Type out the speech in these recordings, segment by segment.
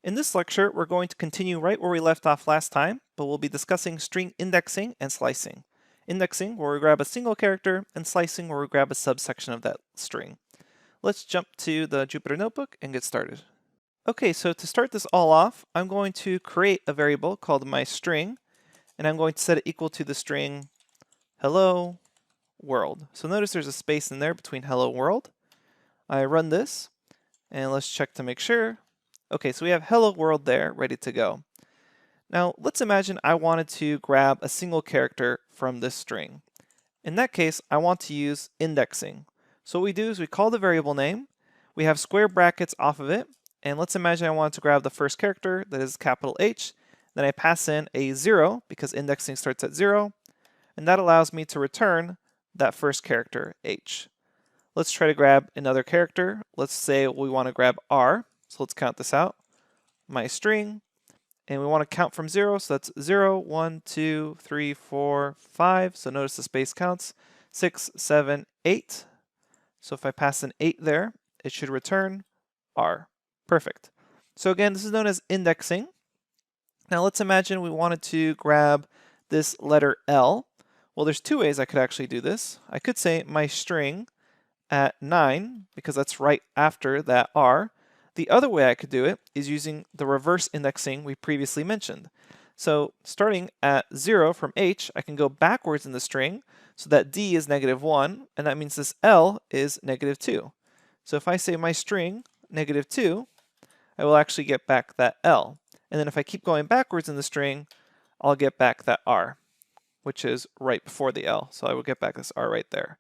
In this lecture, we're going to continue right where we left off last time, but we'll be discussing string indexing and slicing. Indexing, where we grab a single character, and slicing, where we grab a subsection of that string. Let's jump to the Jupyter Notebook and get started. Okay, so to start this all off, I'm going to create a variable called myString, and I'm going to set it equal to the string hello world. So notice there's a space in there between hello world. I run this, and let's check to make sure. Okay, so we have hello world there, ready to go. Now, let's imagine I wanted to grab a single character from this string. In that case, I want to use indexing. So what we do is we call the variable name, we have square brackets off of it, and let's imagine I want to grab the first character, that is capital H, then I pass in a 0, because indexing starts at 0, and that allows me to return that first character, H. Let's try to grab another character. Let's say we want to grab R. So let's count this out. MyString, and we want to count from 0, so that's 0, 1, 2, 3, 4, 5. So notice the space counts. 6, 7, 8. So if I pass an 8 there, it should return R. Perfect. So again, this is known as indexing. Now let's imagine we wanted to grab this letter L. Well, there's two ways I could actually do this. I could say myString at 9, because that's right after that R. The other way I could do it is using the reverse indexing we previously mentioned. So starting at 0 from H, I can go backwards in the string, so that D is -1, and that means this L is -2. So if I say myString -2, I will actually get back that L. And then if I keep going backwards in the string, I'll get back that R, which is right before the L. So I will get back this R right there.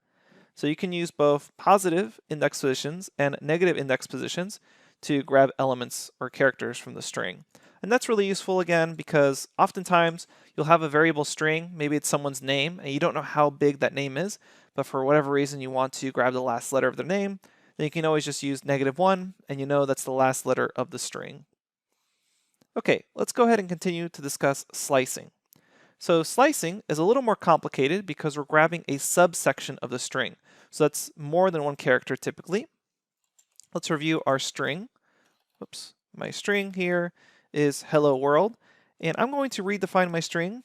So you can use both positive index positions and negative index positions to grab elements or characters from the string. And that's really useful again because oftentimes you'll have a variable string, maybe it's someone's name, and you don't know how big that name is, but for whatever reason you want to grab the last letter of their name, then you can always just use -1, and you know that's the last letter of the string. Okay, let's go ahead and continue to discuss slicing. So slicing is a little more complicated because we're grabbing a subsection of the string. So that's more than one character typically. Let's review our string. Whoops, my string here is hello world. And I'm going to redefine my string,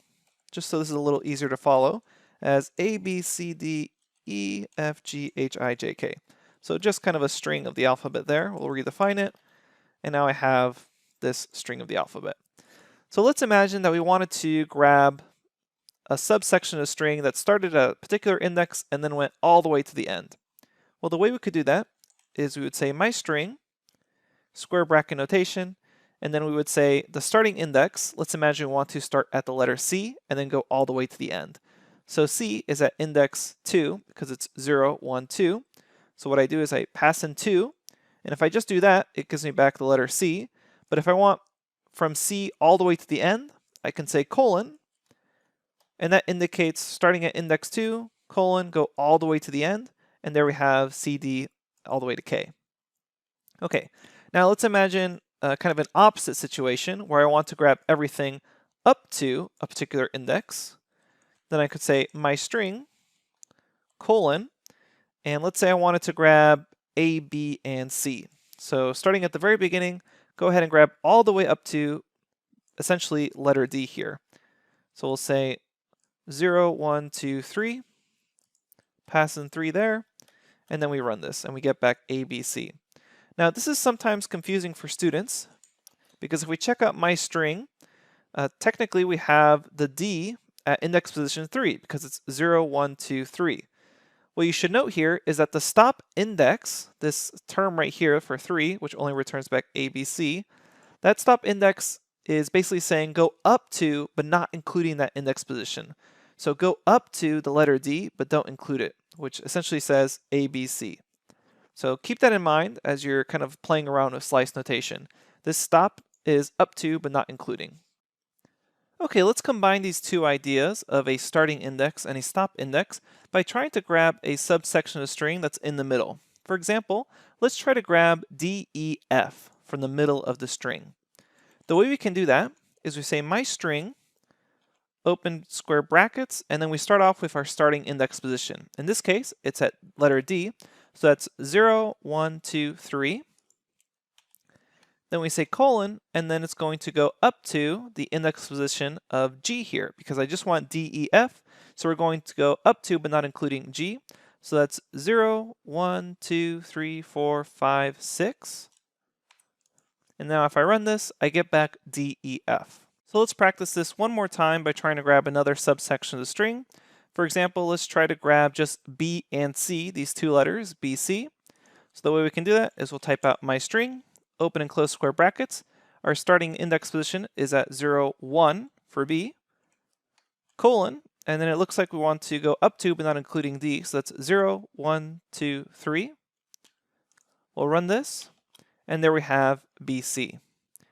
just so this is a little easier to follow, as A, B, C, D, E, F, G, H, I, J, K. So just kind of a string of the alphabet there. We'll redefine it. And now I have this string of the alphabet. So let's imagine that we wanted to grab a subsection of a string that started at a particular index and then went all the way to the end. Well, the way we could do that is we would say myString, square bracket notation, and then we would say the starting index, let's imagine we want to start at the letter C and then go all the way to the end. So C is at index 2 because it's 0, 1, 2. So what I do is I pass in 2, and if I just do that, it gives me back the letter C. But if I want from C all the way to the end, I can say colon, and that indicates starting at index 2, colon, go all the way to the end, and there we have CD all the way to K. Okay, now let's imagine kind of an opposite situation where I want to grab everything up to a particular index. Then I could say myString, colon, and let's say I wanted to grab A, B, and C. So starting at the very beginning, go ahead and grab all the way up to essentially letter D here. So we'll say 0, 1, 2, 3, pass in 3 there, and then we run this and we get back A, B, C. Now this is sometimes confusing for students because if we check out myString, technically we have the D at index position 3 because it's 0, 1, 2, 3. What you should note here is that the stop index, this term right here for 3, which only returns back A, B, C, that stop index is basically saying go up to, but not including that index position. So go up to the letter D, but don't include it, which essentially says A, B, C. So keep that in mind as you're kind of playing around with slice notation. This stop is up to, but not including. Okay, let's combine these two ideas of a starting index and a stop index by trying to grab a subsection of a string that's in the middle. For example, let's try to grab D, E, F from the middle of the string. The way we can do that is we say myString, open square brackets, and then we start off with our starting index position. In this case, it's at letter D, so that's 0, 1, 2, 3. then we say colon, and then it's going to go up to the index position of G here, because I just want D, E, F, so we're going to go up to, but not including G. So that's 0, 1, 2, 3, 4, 5, 6. And now if I run this, I get back D, E, F. So let's practice this one more time by trying to grab another subsection of the string. For example, let's try to grab just B and C, these two letters, B, C. So the way we can do that is we'll type out my string, open and close square brackets. Our starting index position is at 0, 1 for B, colon, and then it looks like we want to go up to but not including D, so that's 0, 1, 2, 3. We'll run this, and there we have BC.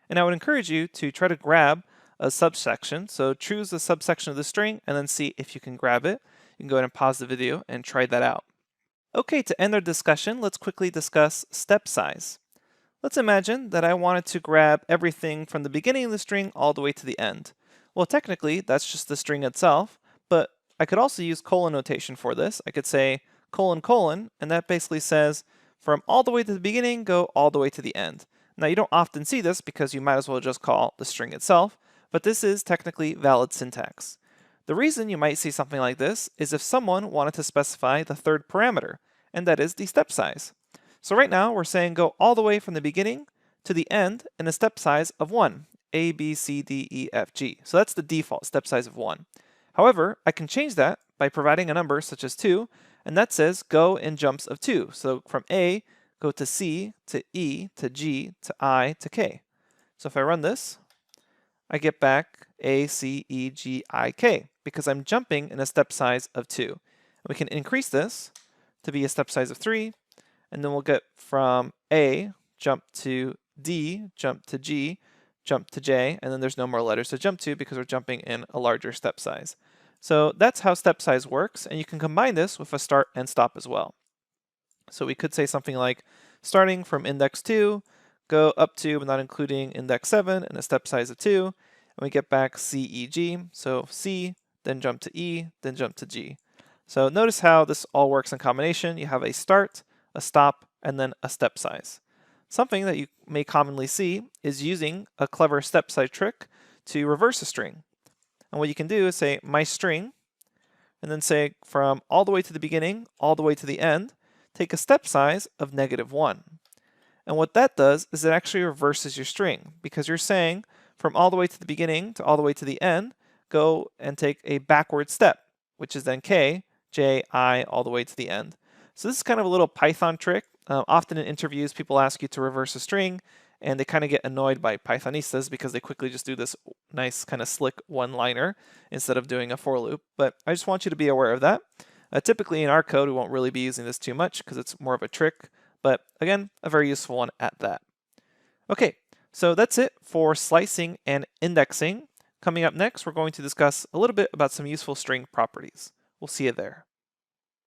And I would encourage you to try to grab a subsection, so choose the subsection of the string and then see if you can grab it. You can go ahead and pause the video and try that out. Okay, to end our discussion, let's quickly discuss step size. Let's imagine that I wanted to grab everything from the beginning of the string all the way to the end. Well, technically, that's just the string itself, but I could also use colon notation for this. I could say colon colon, and that basically says from all the way to the beginning, go all the way to the end. Now, you don't often see this because you might as well just call the string itself, but this is technically valid syntax. The reason you might see something like this is if someone wanted to specify the third parameter, and that is the step size. So right now we're saying go all the way from the beginning to the end in a step size of 1, A, B, C, D, E, F, G. So that's the default step size of 1. However, I can change that by providing a number such as 2, and that says go in jumps of 2. So from A, go to C, to E, to G, to I, to K. So if I run this, I get back A, C, E, G, I, K, because I'm jumping in a step size of 2. And we can increase this to be a step size of 3, and then we'll get from A, jump to D, jump to G, jump to J, and then there's no more letters to jump to because we're jumping in a larger step size. So that's how step size works, and you can combine this with a start and stop as well. So we could say something like starting from index 2, go up to but not including index 7 and a step size of 2, and we get back C, E, G. So C, then jump to E, then jump to G. So notice how this all works in combination. You have a start, a stop, and then a step size. Something that you may commonly see is using a clever step size trick to reverse a string. And what you can do is say my string, and then say from all the way to the beginning, all the way to the end, take a step size of -1. And what that does is it actually reverses your string, because you're saying from all the way to the beginning to all the way to the end, go and take a backward step, which is then K, J, I, all the way to the end. So this is kind of a little Python trick. Often in interviews, people ask you to reverse a string, and they kind of get annoyed by Pythonistas because they quickly just do this nice kind of slick one-liner instead of doing a for loop. But I just want you to be aware of that. Typically in our code, we won't really be using this too much because it's more of a trick, but again, a very useful one at that. Okay, so that's it for slicing and indexing. Coming up next, we're going to discuss a little bit about some useful string properties. We'll see you there.